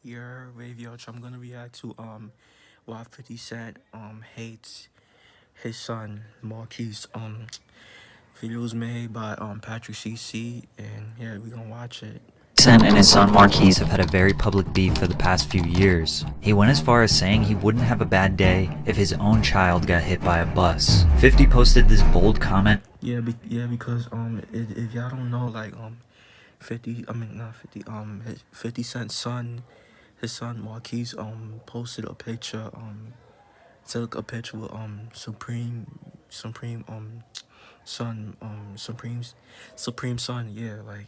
Your radio. I'm gonna react to why 50 Cent hates his son Marquise. Videos made by Patrick CC, and yeah, we gonna watch it. Cent and his son Marquise have had a very public beef for the past few years. He went as far as saying he wouldn't have a bad day if his own child got hit by a bus. 50 posted this bold comment. Because if y'all don't know, like 50, I mean not 50, 50 Cent's son, his son Marquise posted a picture, took a picture with Supreme son, Supreme son, yeah, like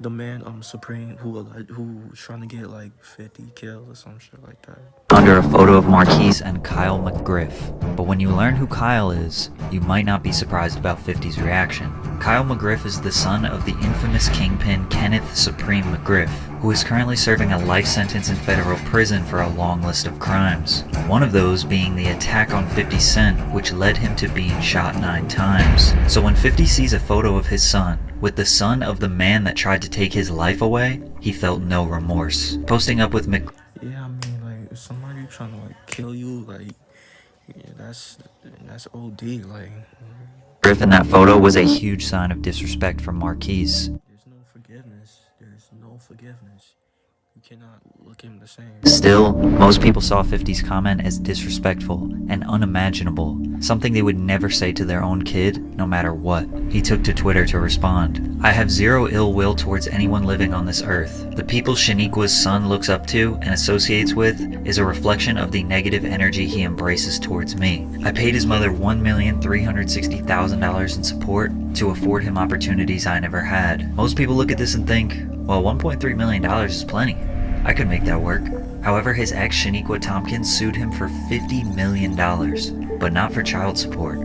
the man Supreme who's trying to get like 50 kills or some shit like that. Under a photo of Marquise and Kyle McGriff. But when you learn who Kyle is, you might not be surprised about 50's reaction. Kyle McGriff is the son of the infamous kingpin Kenneth Supreme McGriff, who is currently serving a life sentence in federal prison for a long list of crimes. One of those being the attack on 50 Cent, which led him to being shot 9 times. So when 50 sees a photo of his son, with the son of the man that tried to take his life away, he felt no remorse. Posting up with McGriff. Yeah, I mean, like, if somebody trying to, like, kill you, like, yeah, that's OD, like. Griff in that photo was a huge sign of disrespect from Marquise. There's no forgiveness. You cannot look him the same. Still, most people saw 50's comment as disrespectful and unimaginable, something they would never say to their own kid, no matter what. He took to Twitter to respond. I have zero ill will towards anyone living on this earth. The people Shaniqua's son looks up to and associates with is a reflection of the negative energy he embraces towards me. I paid his mother $1,360,000 in support to afford him opportunities I never had. Most people look at this and think, well, $1.3 million is plenty. I could make that work. However, his ex Shaniqua Tompkins sued him for $50 million, but not for child support,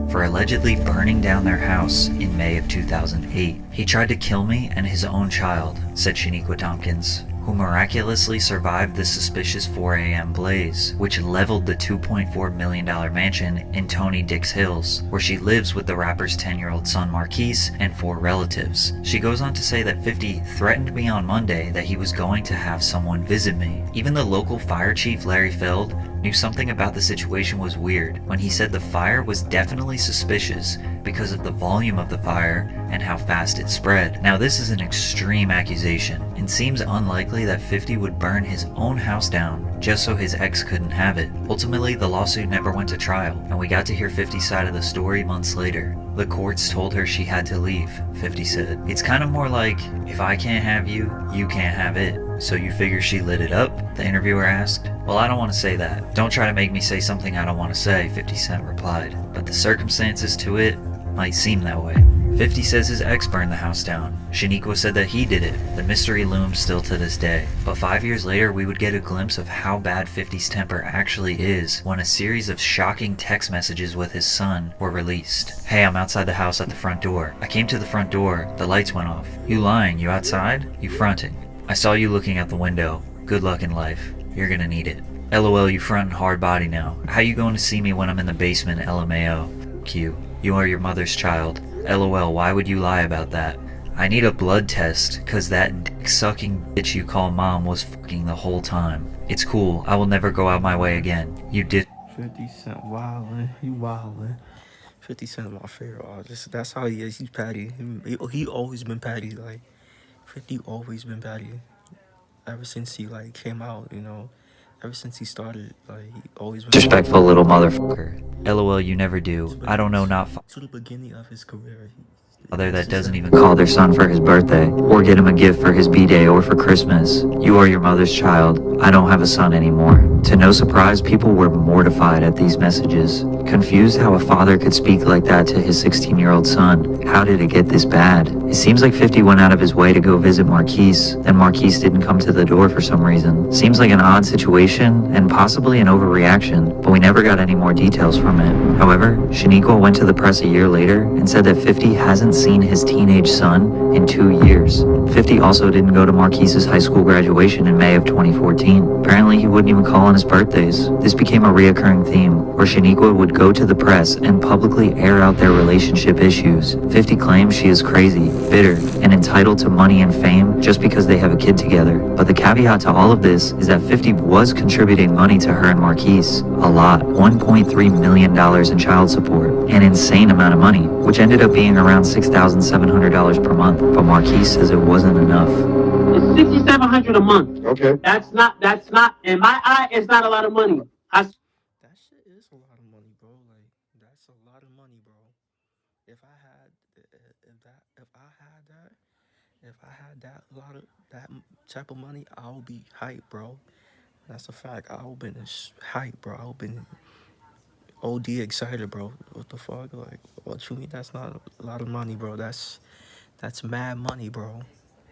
for allegedly burning down their house in May of 2008. He tried to kill me and his own child, said Shaniqua Tompkins, who miraculously survived the suspicious 4 a.m. blaze, which leveled the $2.4 million mansion in Tony Dix Hills, where she lives with the rapper's 10-year-old son Marquise and 4 relatives. She goes on to say that 50 threatened me on Monday that he was going to have someone visit me. Even the local fire chief, Larry Feld, knew something about the situation was weird when he said the fire was definitely suspicious because of the volume of the fire and how fast it spread. Now this is an extreme accusation and seems unlikely that 50 would burn his own house down just so his ex couldn't have it. Ultimately, the lawsuit never went to trial, and we got to hear 50's side of the story months later. The courts told her she had to leave, 50 said. It's kind of more like, if I can't have you, you can't have it. So you figure she lit it up? The interviewer asked. Well, I don't want to say that. Don't try to make me say something I don't want to say, 50 Cent replied. But the circumstances to it might seem that way. 50 says his ex burned the house down. Shaniqua said that he did it. The mystery looms still to this day. But 5 years later, we would get a glimpse of how bad 50's temper actually is when a series of shocking text messages with his son were released. Hey, I'm outside the house at the front door. I came to the front door. The lights went off. You lying? You outside? You fronting? I saw you looking out the window. Good luck in life. You're gonna need it. LOL, you frontin' hard body now. How you going to see me when I'm in the basement? LMAO. Q. You are your mother's child. LOL, why would you lie about that? I need a blood test, cause that dick-sucking bitch you call mom was fucking the whole time. It's cool, I will never go out my way again. You did. 50 Cent wildin', he wildin'. 50 Cent my favorite artist. That's how he is, he's petty. He always been petty, like, 50 always been petty. Ever since he, like, came out, you know. Ever since he started, like, he always been Disrespectful little motherfucker. LOL, you never do. I don't know, not to the beginning of his career. Father that doesn't even call their son for his birthday, or get him a gift for his b-day or for Christmas. You are your mother's child. I don't have a son anymore. To no surprise, people were mortified at these messages, confused how a father could speak like that to his 16-year-old son. How did it get this bad? It seems like 50 went out of his way to go visit Marquise, then Marquise didn't come to the door for some reason. Seems like an odd situation, and possibly an overreaction, but we never got any more details from it. However, Shaniqua went to the press a year later and said that 50 hasn't seen his teenage son in 2 years. 50 also didn't go to Marquise's high school graduation in May of 2014. Apparently, he wouldn't even call on his birthdays. This became a reoccurring theme, where Shaniqua would go to the press and publicly air out their relationship issues. 50 claims she is crazy, bitter, and entitled to money and fame just because they have a kid together. But the caveat to all of this is that 50 was contributing money to her and Marquise. A lot. $1.3 million in child support. An insane amount of money, which ended up being around $6,700 per month. But Marquise says it wasn't enough. It's $6,700 a month. Okay. That's not, in my eye, it's not a lot of money. That shit is a lot of money, bro. Like, that's a lot of money, bro. If I had that lot of that type of money, I would be hype, bro. That's a fact. I would been hype, bro. I would been OD excited, bro. What the fuck? Like, what you mean? That's not a lot of money, bro. That's mad money, bro.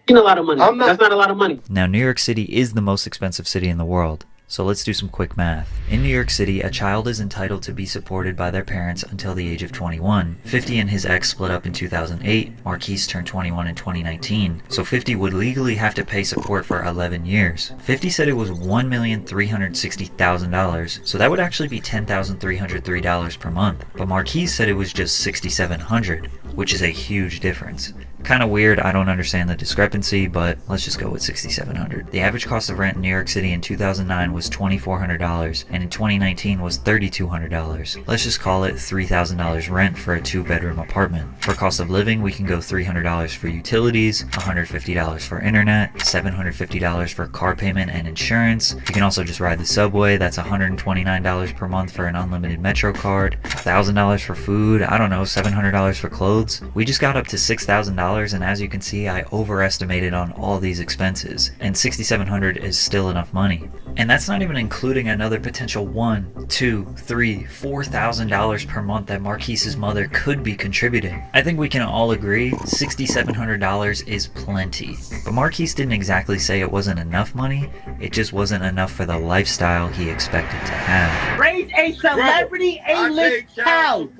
A lot of money. That's not a lot of money. Now, New York City is the most expensive city in the world. So let's do some quick math. In New York City, a child is entitled to be supported by their parents until the age of 21. 50 and his ex split up in 2008. Marquise turned 21 in 2019. So 50 would legally have to pay support for 11 years. 50 said it was $1,360,000, so that would actually be $10,303 per month. But Marquise said it was just $6,700, which is a huge difference. Kind of weird, I don't understand the discrepancy, but let's just go with $6,700. The average cost of rent in New York City in 2009 was $2,400, and in 2019 was $3,200. Let's just call it $3,000 rent for a 2-bedroom apartment. For cost of living, we can go $300 for utilities, $150 for internet, $750 for car payment and insurance. You can also just ride the subway, that's $129 per month for an unlimited Metro card, $1,000 for food, I don't know, $700 for clothes. We just got up to $6,000, and as you can see, I overestimated on all these expenses, and $6,700 is still enough money. And that's not even including another potential $1,000, $2,000, $3,000, $4,000 per month that Marquise's mother could be contributing. I think we can all agree $6,700 is plenty. But Marquise didn't exactly say it wasn't enough money, it just wasn't enough for the lifestyle he expected to have. Raise a celebrity A-list child.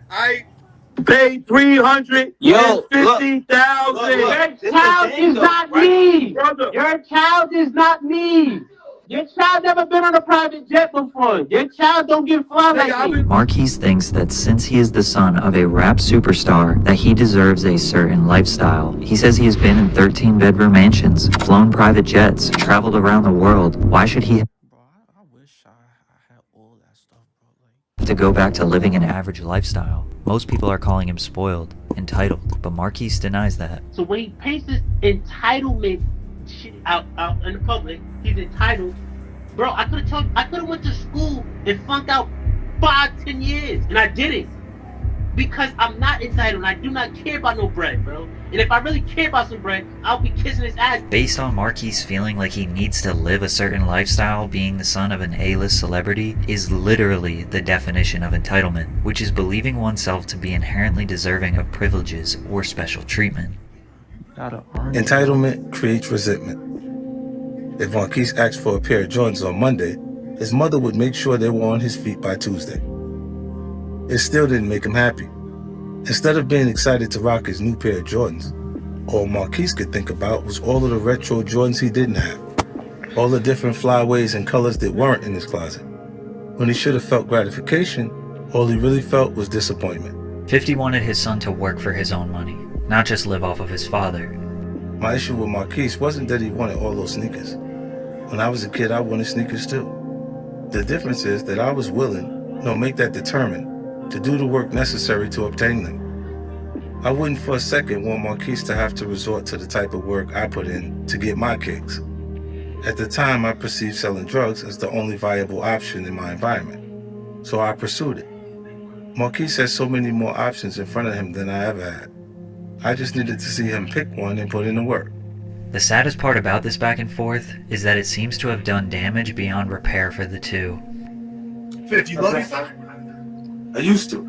I paid $350,000. Your child is not me. Your child is not me. Your child never been on a private jet before. Your child don't get fly like me. Marquise thinks that since he is the son of a rap superstar, that he deserves a certain lifestyle. He says he has been in 13-bedroom mansions, flown private jets, traveled around the world. Why should he Bro, I wish I had all that stuff, bro. Like, have to go back to living an average lifestyle? Most people are calling him spoiled, entitled, but Marquise denies that. So when he paints this entitlement shit out in the public, he's entitled. Bro, I could have went to school and flunked out 5-10 years, and I didn't. Because I'm not entitled, and I do not care about no bread, bro. And if I really care about some bread, I'll be kissing his ass. Based on Marquise feeling like he needs to live a certain lifestyle, being the son of an A-list celebrity is literally the definition of entitlement, which is believing oneself to be inherently deserving of privileges or special treatment. gotta earn it. Entitlement creates resentment. If Marquise asked for a pair of Jordans on Monday, his mother would make sure they were on his feet by Tuesday. It still didn't make him happy. Instead of being excited to rock his new pair of Jordans, all Marquise could think about was all of the retro Jordans he didn't have, all the different flyaways and colors that weren't in his closet. When he should have felt gratification, all he really felt was disappointment. 50 wanted his son to work for his own money, not just live off of his father. My issue with Marquise wasn't that he wanted all those sneakers. When I was a kid, I wanted sneakers too. The difference is that I was willing, make that determined, to do the work necessary to obtain them. I wouldn't for a second want Marquise to have to resort to the type of work I put in to get my kicks. At the time, I perceived selling drugs as the only viable option in my environment, so I pursued it. Marquise has so many more options in front of him than I ever had. I just needed to see him pick one and put in the work. The saddest part about this back and forth is that it seems to have done damage beyond repair for the two. 50, you love me, son? I used to.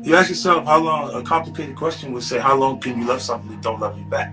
You ask yourself how long, a complicated question would say, how long can you love something that don't love you back?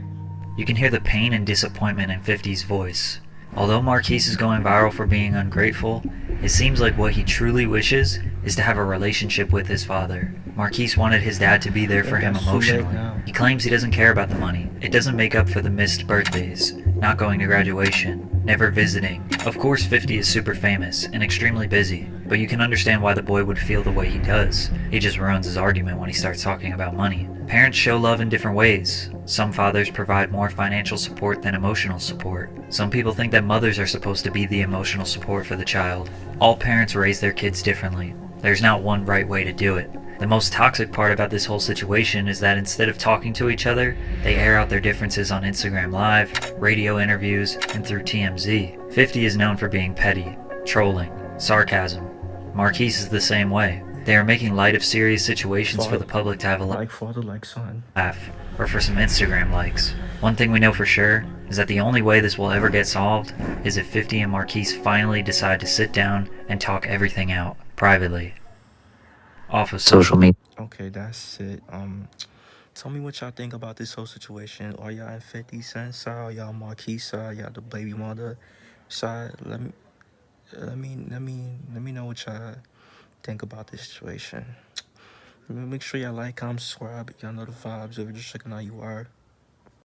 You can hear the pain and disappointment in 50's voice. Although Marquise is going viral for being ungrateful, It seems like what he truly wishes is to have a relationship with his father. Marquise wanted his dad to be there for him That's too late emotionally. now. He claims he doesn't care about the money. It doesn't make up for the missed birthdays, not going to graduation, never visiting. Of course 50 is super famous and extremely busy, but you can understand why the boy would feel the way he does. He just ruins his argument when he starts talking about money. Parents show love in different ways. Some fathers provide more financial support than emotional support. Some people think that mothers are supposed to be the emotional support for the child. All parents raise their kids differently. There's not one right way to do it. The most toxic part about this whole situation is that instead of talking to each other, they air out their differences on Instagram Live, radio interviews, and through TMZ. 50 is known for being petty, trolling, sarcasm. Marquise is the same way. They are making light of serious situations for the public to have a Like father, like son. laugh, or for some Instagram likes. One thing we know for sure is that the only way this will ever get solved is if 50 and Marquise finally decide to sit down and talk everything out, privately. Off of social media. Okay, that's it. Tell me what y'all think about this whole situation. Are y'all in 50 Cent side? Are y'all Marquise side? Y'all the baby mother side? Let me know what y'all think about this situation. Make sure y'all like, comment, subscribe. Y'all know the vibes. If you're just checking out, you are.